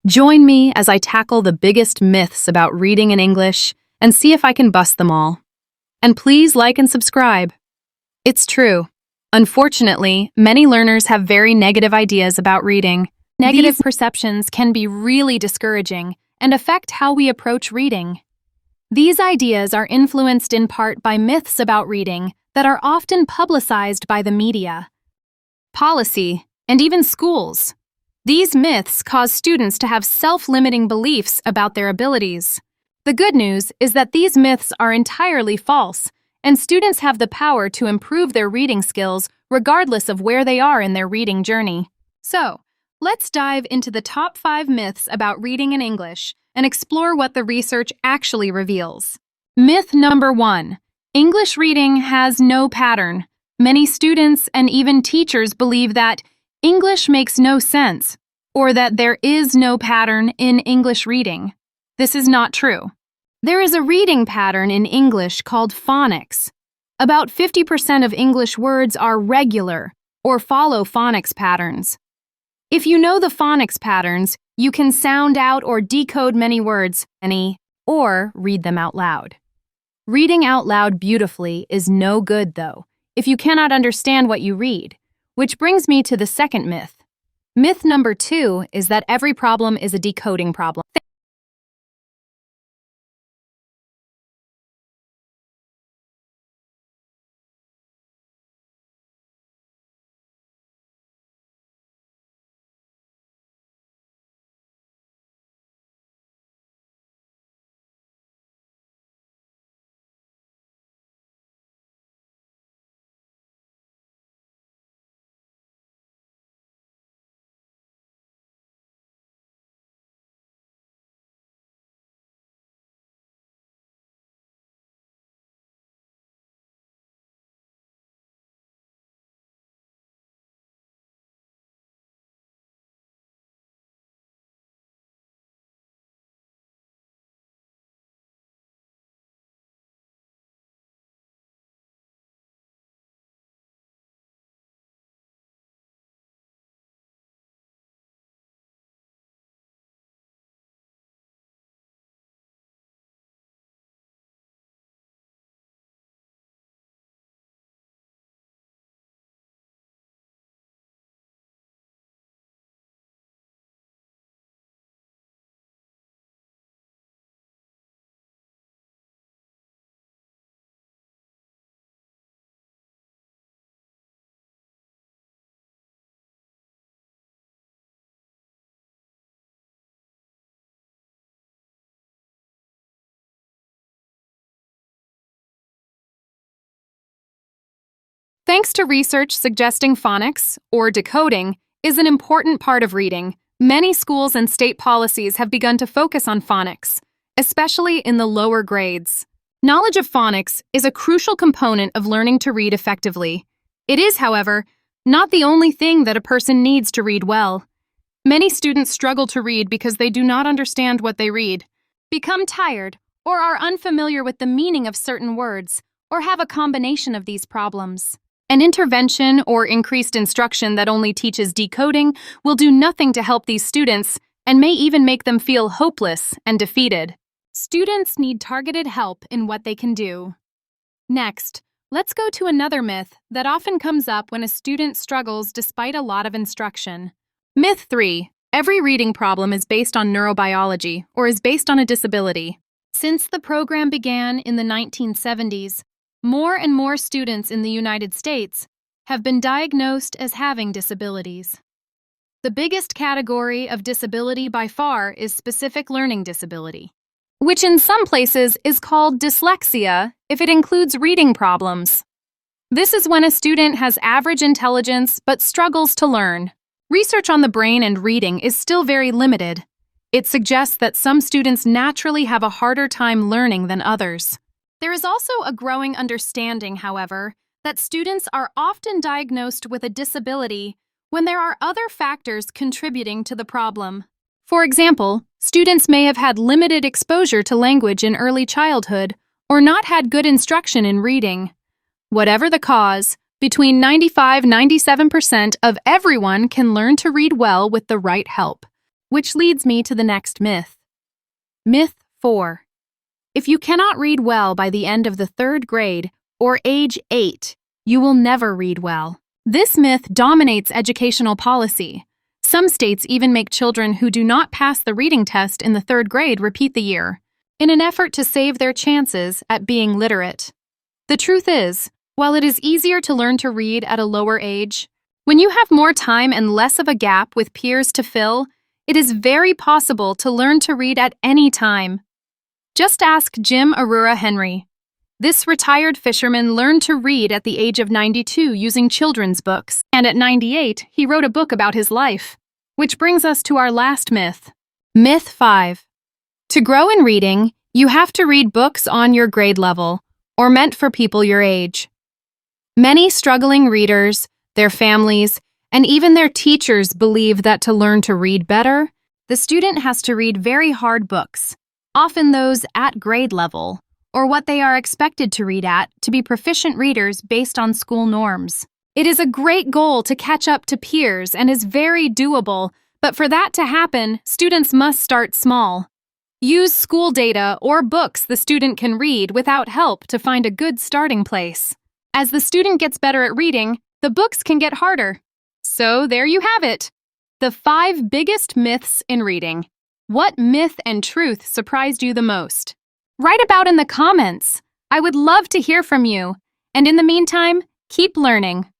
Join me as I tackle the biggest myths about reading in English and see if I can bust them all. And please like and subscribe. It's true. Unfortunately, many learners have very negative ideas about reading. Negative perceptions can be really discouraging and affect how we approach reading. These ideas are influenced in part by myths about reading that are often publicized by the media, policy, and even schools. These myths cause students to have self-limiting beliefs about their abilities. The good news is that these myths are entirely false, and students have the power to improve their reading skills regardless of where they are in their reading journey. So, let's dive into the top 5 myths about reading in English and explore what the research actually reveals. Myth number 1. English reading has no pattern. Many students and even teachers believe that English makes no sense, or that there is no pattern in English reading. This is not true. There is a reading pattern in English called phonics. About 50% of English words are regular or follow phonics patterns. If you know the phonics patterns, you can sound out or decode many words, or read them out loud. Reading out loud beautifully is no good, though, if you cannot understand what you read. Which brings me to the second myth. Myth number 2 is that every problem is a decoding problem. Thanks to research suggesting phonics, or decoding, is an important part of reading, many schools and state policies have begun to focus on phonics, especially in the lower grades. Knowledge of phonics is a crucial component of learning to read effectively. It is, however, not the only thing that a person needs to read well. Many students struggle to read because they do not understand what they read, become tired, or are unfamiliar with the meaning of certain words, or have a combination of these problems. An intervention or increased instruction that only teaches decoding will do nothing to help these students and may even make them feel hopeless and defeated. Students need targeted help in what they can do. Next, let's go to another myth that often comes up when a student struggles despite a lot of instruction. Myth 3. Every reading problem is based on neurobiology or is based on a disability. Since the program began in the 1970s, more and more students in the United States have been diagnosed as having disabilities. The biggest category of disability by far is specific learning disability, which in some places is called dyslexia if it includes reading problems. This is when a student has average intelligence but struggles to learn. Research on the brain and reading is still very limited. It suggests that some students naturally have a harder time learning than others. There is also a growing understanding, however, that students are often diagnosed with a disability when there are other factors contributing to the problem. For example, students may have had limited exposure to language in early childhood or not had good instruction in reading. Whatever the cause, between 95–97% of everyone can learn to read well with the right help. which leads me to the next myth. Myth 4. If you cannot read well by the end of the 3rd grade or age 8, you will never read well. This myth dominates educational policy. Some states even make children who do not pass the reading test in the 3rd grade repeat the year, in an effort to save their chances at being literate. The truth is, while it is easier to learn to read at a lower age, when you have more time and less of a gap with peers to fill, it is very possible to learn to read at any time. Just ask Jim Arura Henry. This retired fisherman learned to read at the age of 92 using children's books, and at 98, he wrote a book about his life. Which brings us to our last myth. Myth 5. To grow in reading, you have to read books on your grade level, or meant for people your age. Many struggling readers, their families, and even their teachers believe that to learn to read better, the student has to read very hard books, often those at grade level, or what they are expected to read at to be proficient readers based on school norms. It is a great goal to catch up to peers and is very doable, but for that to happen, students must start small. Use school data or books the student can read without help to find a good starting place. As the student gets better at reading, the books can get harder. So there you have it. The 5 biggest myths in reading. What myth and truth surprised you the most? Write about in the comments. I would love to hear from you. And in the meantime, keep learning.